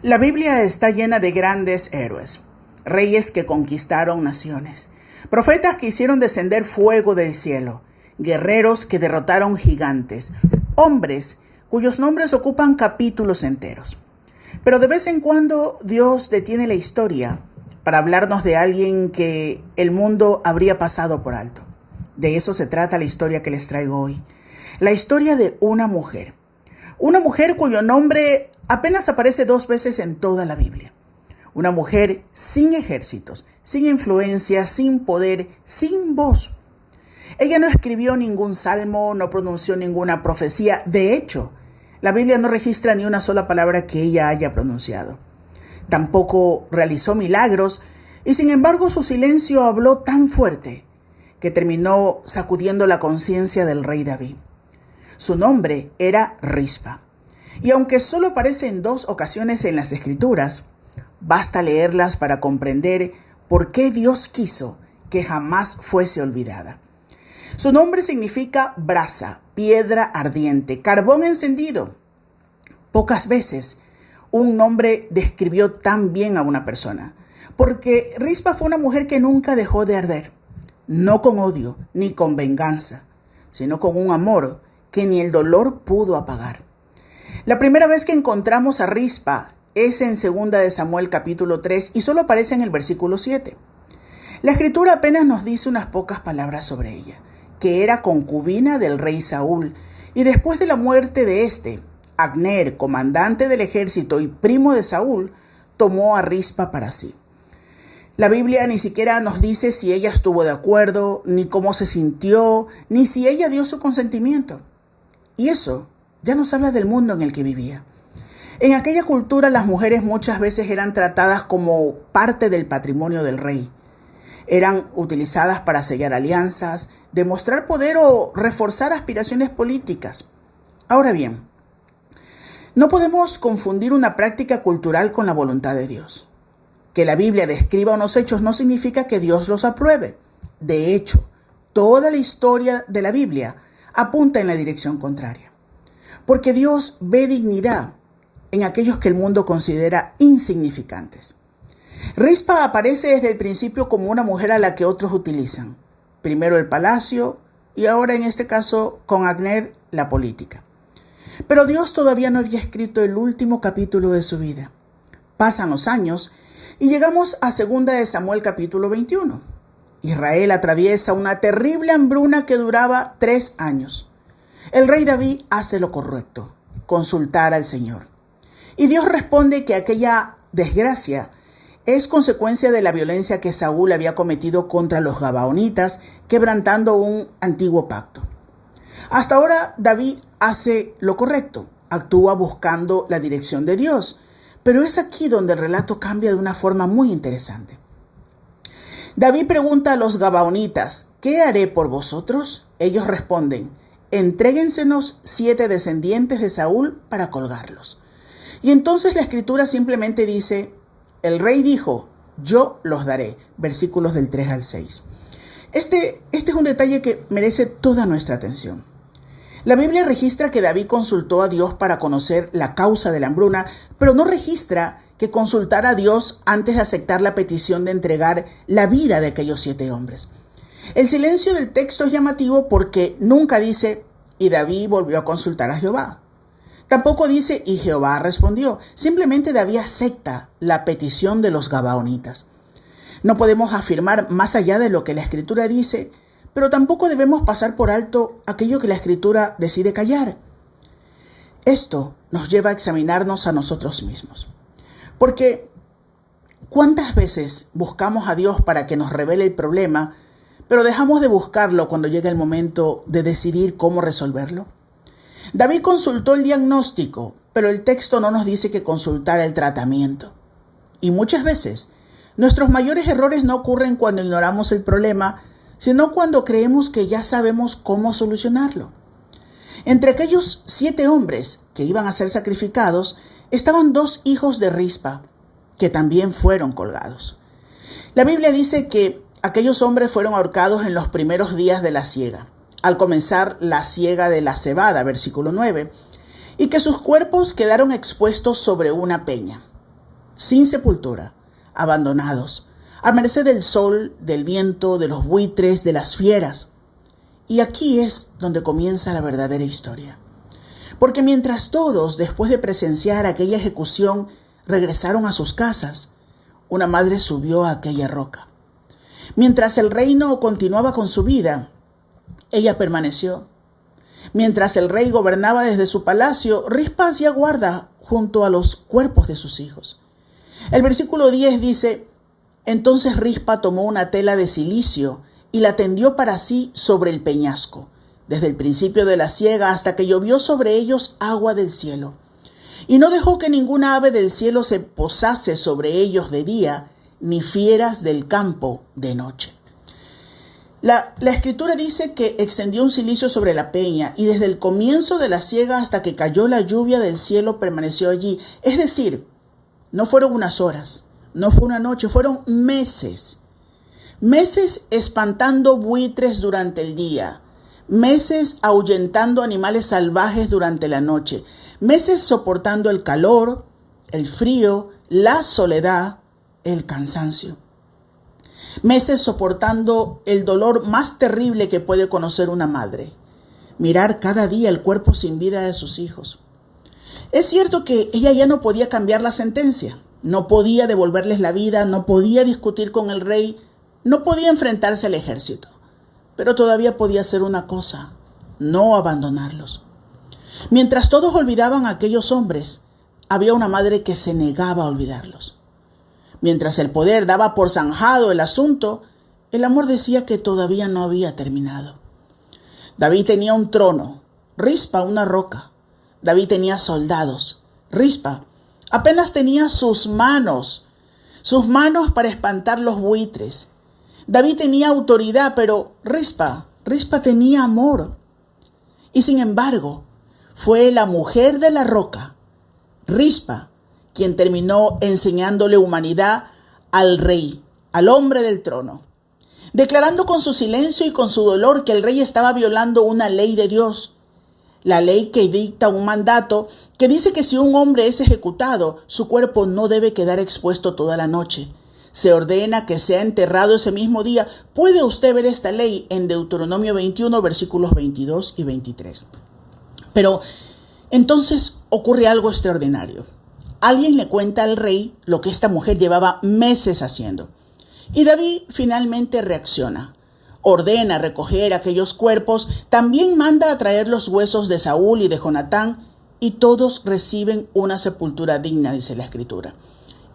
La Biblia está llena de grandes héroes, reyes que conquistaron naciones, profetas que hicieron descender fuego del cielo, guerreros que derrotaron gigantes, hombres cuyos nombres ocupan capítulos enteros. Pero de vez en cuando Dios detiene la historia para hablarnos de alguien que el mundo habría pasado por alto. De eso se trata la historia que les traigo hoy. La historia de una mujer cuyo nombre apenas aparece 2 veces en toda la Biblia. Una mujer sin ejércitos, sin influencia, sin poder, sin voz. Ella no escribió ningún salmo, no pronunció ninguna profecía. De hecho, la Biblia no registra ni una sola palabra que ella haya pronunciado. Tampoco realizó milagros y sin embargo su silencio habló tan fuerte que terminó sacudiendo la conciencia del rey David. Su nombre era Rispa. Y aunque solo aparece en 2 ocasiones en las Escrituras, basta leerlas para comprender por qué Dios quiso que jamás fuese olvidada. Su nombre significa brasa, piedra ardiente, carbón encendido. Pocas veces un nombre describió tan bien a una persona, porque Rispa fue una mujer que nunca dejó de arder, no con odio ni con venganza, sino con un amor que ni el dolor pudo apagar. La primera vez que encontramos a Rispa es en 2 de Samuel capítulo 3 y solo aparece en el versículo 7. La Escritura apenas nos dice unas pocas palabras sobre ella, que era concubina del rey Saúl, y después de la muerte de este, Abner, comandante del ejército y primo de Saúl, tomó a Rispa para sí. La Biblia ni siquiera nos dice si ella estuvo de acuerdo, ni cómo se sintió, ni si ella dio su consentimiento. Y eso ya nos habla del mundo en el que vivía. En aquella cultura las mujeres muchas veces eran tratadas como parte del patrimonio del rey. Eran utilizadas para sellar alianzas, demostrar poder o reforzar aspiraciones políticas. Ahora bien, no podemos confundir una práctica cultural con la voluntad de Dios. Que la Biblia describa unos hechos no significa que Dios los apruebe. De hecho, toda la historia de la Biblia apunta en la dirección contraria. Porque Dios ve dignidad en aquellos que el mundo considera insignificantes. Rispa aparece desde el principio como una mujer a la que otros utilizan. Primero el palacio y ahora en este caso con Abner la política. Pero Dios todavía no había escrito el último capítulo de su vida. Pasan los años y llegamos a 2 de Samuel capítulo 21. Israel atraviesa una terrible hambruna que duraba 3 años. El rey David hace lo correcto, consultar al Señor. Y Dios responde que aquella desgracia es consecuencia de la violencia que Saúl había cometido contra los gabaonitas, quebrantando un antiguo pacto. Hasta ahora David hace lo correcto, actúa buscando la dirección de Dios, pero es aquí donde el relato cambia de una forma muy interesante. David pregunta a los gabaonitas, ¿qué haré por vosotros? Ellos responden, entréguensenos 7 descendientes de Saúl para colgarlos. Y entonces la Escritura simplemente dice, el rey dijo, yo los daré, versículos del 3 al 6. Este es un detalle que merece toda nuestra atención. La Biblia registra que David consultó a Dios para conocer la causa de la hambruna, pero no registra que consultara a Dios antes de aceptar la petición de entregar la vida de aquellos 7 hombres. El silencio del texto es llamativo porque nunca dice, y David volvió a consultar a Jehová. Tampoco dice, y Jehová respondió. Simplemente David acepta la petición de los gabaonitas. No podemos afirmar más allá de lo que la Escritura dice, pero tampoco debemos pasar por alto aquello que la Escritura decide callar. Esto nos lleva a examinarnos a nosotros mismos. Porque, ¿cuántas veces buscamos a Dios para que nos revele el problema, pero dejamos de buscarlo cuando llega el momento de decidir cómo resolverlo? David consultó el diagnóstico, pero el texto no nos dice que consultara el tratamiento. Y muchas veces, nuestros mayores errores no ocurren cuando ignoramos el problema, sino cuando creemos que ya sabemos cómo solucionarlo. Entre aquellos 7 hombres que iban a ser sacrificados, estaban 2 hijos de Rispa, que también fueron colgados. La Biblia dice que aquellos hombres fueron ahorcados en los primeros días de la siega, al comenzar la siega de la cebada, versículo 9, y que sus cuerpos quedaron expuestos sobre una peña. sin sepultura, abandonados, a merced del sol, del viento, de los buitres, de las fieras. Y aquí es donde comienza la verdadera historia. Porque mientras todos, después de presenciar aquella ejecución, regresaron a sus casas, una madre subió a aquella roca. Mientras el reino continuaba con su vida, ella permaneció. Mientras el rey gobernaba desde su palacio, Rispa hacía guarda junto a los cuerpos de sus hijos. El versículo 10 dice: entonces Rispa tomó una tela de cilicio y la tendió para sí sobre el peñasco, desde el principio de la siega hasta que llovió sobre ellos agua del cielo. Y no dejó que ninguna ave del cielo se posase sobre ellos de día, ni fieras del campo de noche. La escritura dice que extendió un cilicio sobre la peña y desde el comienzo de la siega hasta que cayó la lluvia del cielo permaneció allí. Es decir, no fueron unas horas, no fue una noche, fueron meses. Meses espantando buitres durante el día, meses ahuyentando animales salvajes durante la noche, meses soportando el calor, el frío, la soledad, el cansancio. Meses soportando el dolor más terrible que puede conocer una madre: mirar cada día el cuerpo sin vida de sus hijos. Es cierto que ella ya no podía cambiar la sentencia, no podía devolverles la vida, no podía discutir con el rey, no podía enfrentarse al ejército, pero todavía podía hacer una cosa: no abandonarlos. Mientras todos olvidaban a aquellos hombres, había una madre que se negaba a olvidarlos. Mientras el poder daba por zanjado el asunto, el amor decía que todavía no había terminado. David tenía un trono, Rispa una roca. David tenía soldados, Rispa apenas tenía sus manos para espantar los buitres. David tenía autoridad, pero Rispa tenía amor. Y sin embargo, fue la mujer de la roca, Rispa, quien terminó enseñándole humanidad al rey, al hombre del trono, declarando con su silencio y con su dolor que el rey estaba violando una ley de Dios, la ley que dicta un mandato que dice que si un hombre es ejecutado, su cuerpo no debe quedar expuesto toda la noche. Se ordena que sea enterrado ese mismo día. Puede usted ver esta ley en Deuteronomio 21, versículos 22 y 23. Pero entonces ocurre algo extraordinario. Alguien le cuenta al rey lo que esta mujer llevaba meses haciendo. Y David finalmente reacciona. Ordena recoger aquellos cuerpos, también manda a traer los huesos de Saúl y de Jonatán, y todos reciben una sepultura digna, dice la Escritura.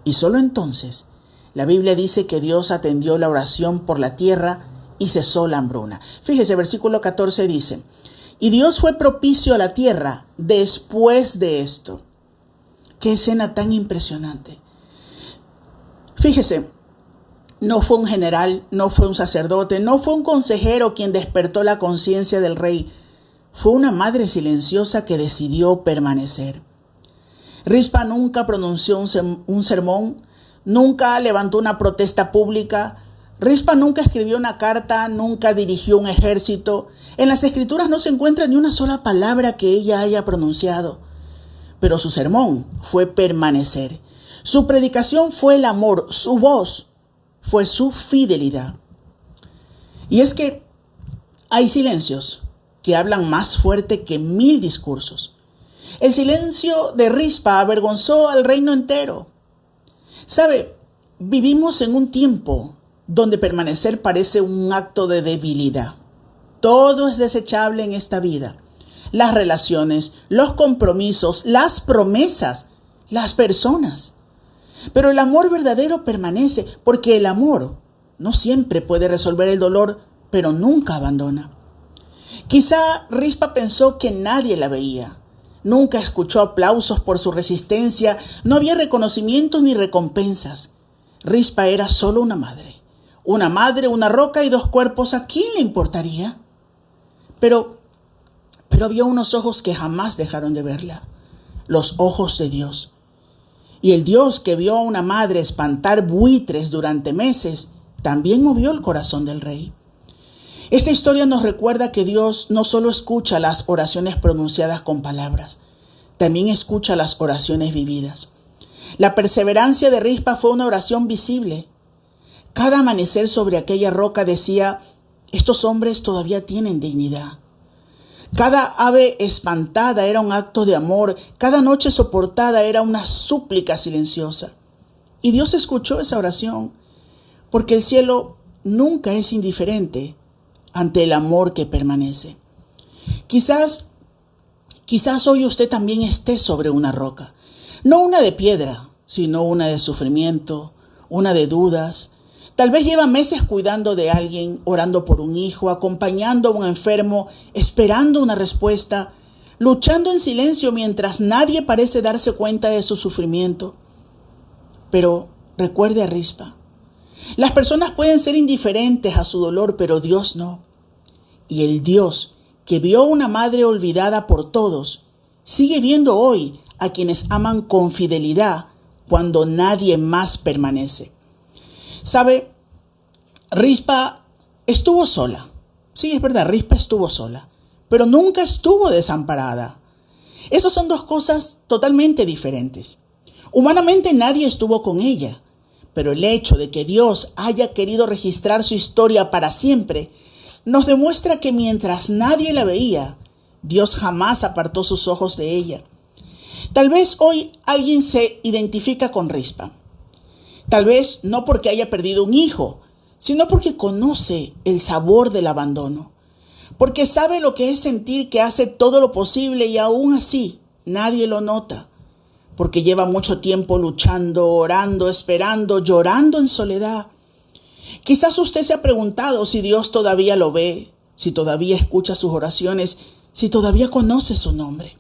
Y solo entonces, la Biblia dice que Dios atendió la oración por la tierra y cesó la hambruna. Fíjese, versículo 14 dice: y Dios fue propicio a la tierra después de esto. Qué escena tan impresionante. Fíjese, no fue un general, no fue un sacerdote, no fue un consejero quien despertó la conciencia del rey. Fue una madre silenciosa que decidió permanecer. Rispa nunca pronunció un sermón, nunca levantó una protesta pública. Rispa nunca escribió una carta, nunca dirigió un ejército. En las Escrituras no se encuentra ni una sola palabra que ella haya pronunciado. Pero su sermón fue permanecer. Su predicación fue el amor, su voz fue su fidelidad. Y es que hay silencios que hablan más fuerte que 1000 discursos. El silencio de Rispa avergonzó al reino entero. ¿Sabe? Vivimos en un tiempo donde permanecer parece un acto de debilidad. Todo es desechable en esta vida. Las relaciones, los compromisos, las promesas, las personas. Pero el amor verdadero permanece, porque el amor no siempre puede resolver el dolor, pero nunca abandona. Quizá Rispa pensó que nadie la veía. Nunca escuchó aplausos por su resistencia, no había reconocimientos ni recompensas. Rispa era solo una madre, una roca y 2 cuerpos. ¿A quién le importaría? Pero había unos ojos que jamás dejaron de verla, los ojos de Dios. Y el Dios que vio a una madre espantar buitres durante meses, también movió el corazón del rey. Esta historia nos recuerda que Dios no solo escucha las oraciones pronunciadas con palabras, también escucha las oraciones vividas. La perseverancia de Rispa fue una oración visible. Cada amanecer sobre aquella roca decía: estos hombres todavía tienen dignidad. Cada ave espantada era un acto de amor, cada noche soportada era una súplica silenciosa. Y Dios escuchó esa oración, porque el cielo nunca es indiferente ante el amor que permanece. Quizás hoy usted también esté sobre una roca, no una de piedra, sino una de sufrimiento, una de dudas. Tal vez lleva meses cuidando de alguien, orando por un hijo, acompañando a un enfermo, esperando una respuesta, luchando en silencio mientras nadie parece darse cuenta de su sufrimiento. Pero recuerde a Rispa. Las personas pueden ser indiferentes a su dolor, pero Dios no. Y el Dios que vio a una madre olvidada por todos, sigue viendo hoy a quienes aman con fidelidad cuando nadie más permanece. ¿Sabe? Rispa estuvo sola. Sí, es verdad, Rispa estuvo sola, pero nunca estuvo desamparada. Esas son dos cosas totalmente diferentes. Humanamente nadie estuvo con ella, pero el hecho de que Dios haya querido registrar su historia para siempre nos demuestra que mientras nadie la veía, Dios jamás apartó sus ojos de ella. Tal vez hoy alguien se identifica con Rispa. Tal vez no porque haya perdido un hijo, sino porque conoce el sabor del abandono, porque sabe lo que es sentir que hace todo lo posible y aún así nadie lo nota, porque lleva mucho tiempo luchando, orando, esperando, llorando en soledad. Quizás usted se ha preguntado si Dios todavía lo ve, si todavía escucha sus oraciones, si todavía conoce su nombre.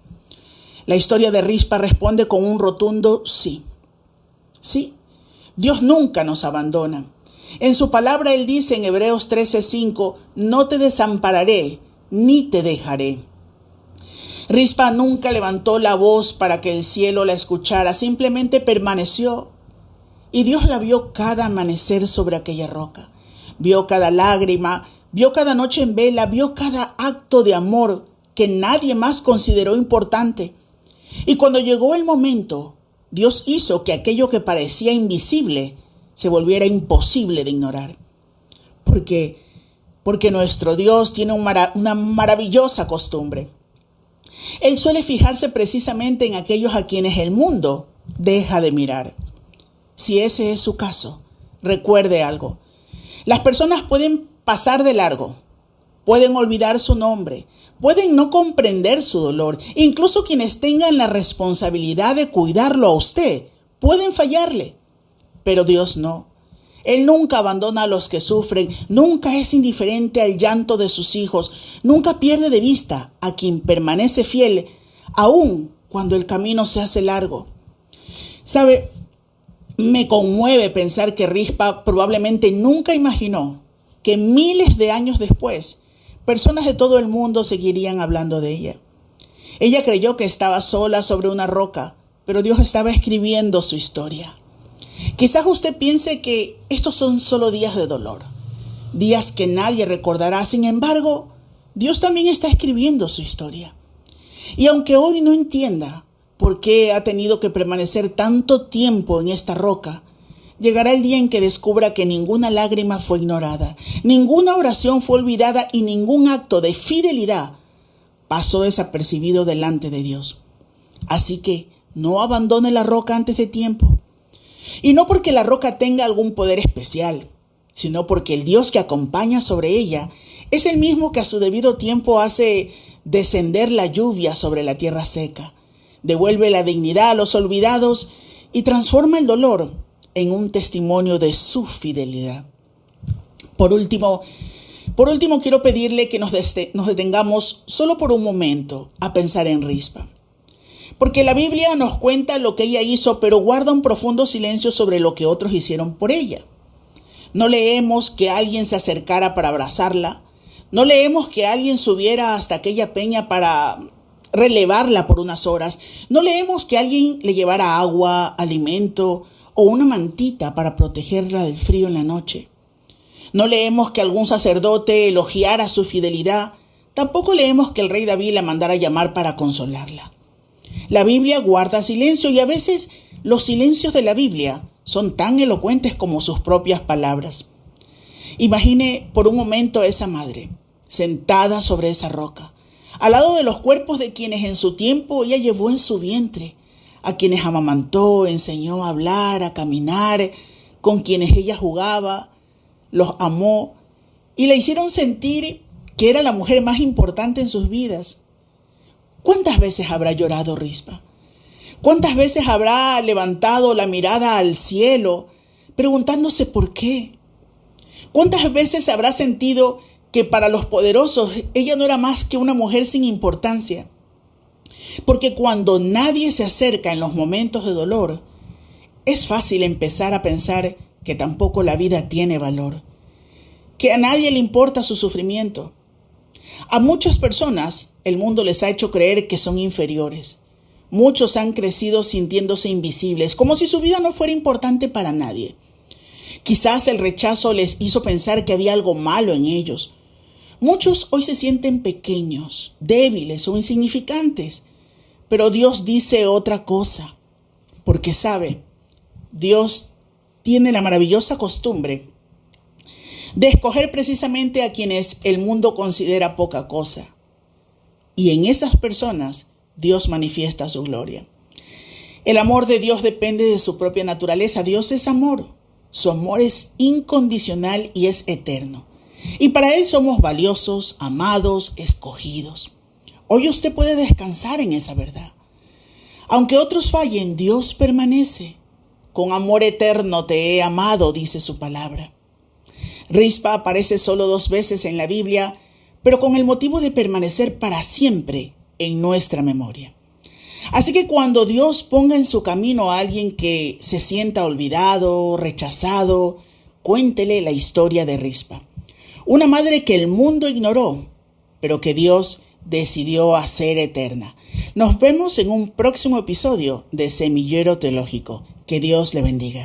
La historia de Rispa responde con un rotundo sí. Sí, Dios nunca nos abandona. En su palabra Él dice en Hebreos 13:5, no te desampararé ni te dejaré. Rispa nunca levantó la voz para que el cielo la escuchara, simplemente permaneció. Y Dios la vio cada amanecer sobre aquella roca. Vio cada lágrima, vio cada noche en vela, vio cada acto de amor que nadie más consideró importante. Y cuando llegó el momento, Dios hizo que aquello que parecía invisible se volviera imposible de ignorar. Porque nuestro Dios tiene una maravillosa costumbre. Él suele fijarse precisamente en aquellos a quienes el mundo deja de mirar. Si ese es su caso, recuerde algo. Las personas pueden pasar de largo, pueden olvidar su nombre, pueden no comprender su dolor. Incluso quienes tengan la responsabilidad de cuidarlo a usted, pueden fallarle. Pero Dios no. Él nunca abandona a los que sufren, nunca es indiferente al llanto de sus hijos, nunca pierde de vista a quien permanece fiel, aun cuando el camino se hace largo. ¿Sabe? Me conmueve pensar que Rispa probablemente nunca imaginó que miles de años después, personas de todo el mundo seguirían hablando de ella. Ella creyó que estaba sola sobre una roca, pero Dios estaba escribiendo su historia. Quizás usted piense que estos son solo días de dolor, días que nadie recordará. Sin embargo, Dios también está escribiendo su historia. Y aunque hoy no entienda por qué ha tenido que permanecer tanto tiempo en esta roca, llegará el día en que descubra que ninguna lágrima fue ignorada, ninguna oración fue olvidada y ningún acto de fidelidad pasó desapercibido delante de Dios. Así que no abandone la roca antes de tiempo. Y no porque la roca tenga algún poder especial, sino porque el Dios que acompaña sobre ella es el mismo que a su debido tiempo hace descender la lluvia sobre la tierra seca, devuelve la dignidad a los olvidados y transforma el dolor en un testimonio de su fidelidad. Por último, quiero pedirle que nos detengamos solo por un momento a pensar en Rispa. Porque la Biblia nos cuenta lo que ella hizo, pero guarda un profundo silencio sobre lo que otros hicieron por ella. No leemos que alguien se acercara para abrazarla. No leemos que alguien subiera hasta aquella peña para relevarla por unas horas. No leemos que alguien le llevara agua, alimento o una mantita para protegerla del frío en la noche. No leemos que algún sacerdote elogiara su fidelidad. Tampoco leemos que el rey David la mandara llamar para consolarla. La Biblia guarda silencio y a veces los silencios de la Biblia son tan elocuentes como sus propias palabras. Imagine por un momento a esa madre, sentada sobre esa roca, al lado de los cuerpos de quienes en su tiempo ella llevó en su vientre, a quienes amamantó, enseñó a hablar, a caminar, con quienes ella jugaba, los amó y le hicieron sentir que era la mujer más importante en sus vidas. ¿Cuántas veces habrá llorado Rispa? ¿Cuántas veces habrá levantado la mirada al cielo, preguntándose por qué? ¿Cuántas veces habrá sentido que para los poderosos ella no era más que una mujer sin importancia? Porque cuando nadie se acerca en los momentos de dolor, es fácil empezar a pensar que tampoco la vida tiene valor, que a nadie le importa su sufrimiento. A muchas personas el mundo les ha hecho creer que son inferiores. Muchos han crecido sintiéndose invisibles, como si su vida no fuera importante para nadie. Quizás el rechazo les hizo pensar que había algo malo en ellos. Muchos hoy se sienten pequeños, débiles o insignificantes. Pero Dios dice otra cosa, porque sabe, Dios tiene la maravillosa costumbre de escoger precisamente a quienes el mundo considera poca cosa. Y en esas personas Dios manifiesta su gloria. El amor de Dios depende de su propia naturaleza. Dios es amor. Su amor es incondicional y es eterno. Y para Él somos valiosos, amados, escogidos. Hoy usted puede descansar en esa verdad. Aunque otros fallen, Dios permanece. Con amor eterno te he amado, dice su palabra. Rispa aparece solo 2 veces en la Biblia, pero con el motivo de permanecer para siempre en nuestra memoria. Así que cuando Dios ponga en su camino a alguien que se sienta olvidado, rechazado, cuéntele la historia de Rispa. Una madre que el mundo ignoró, pero que Dios decidió hacer eterna. Nos vemos en un próximo episodio de Semillero Teológico. Que Dios le bendiga.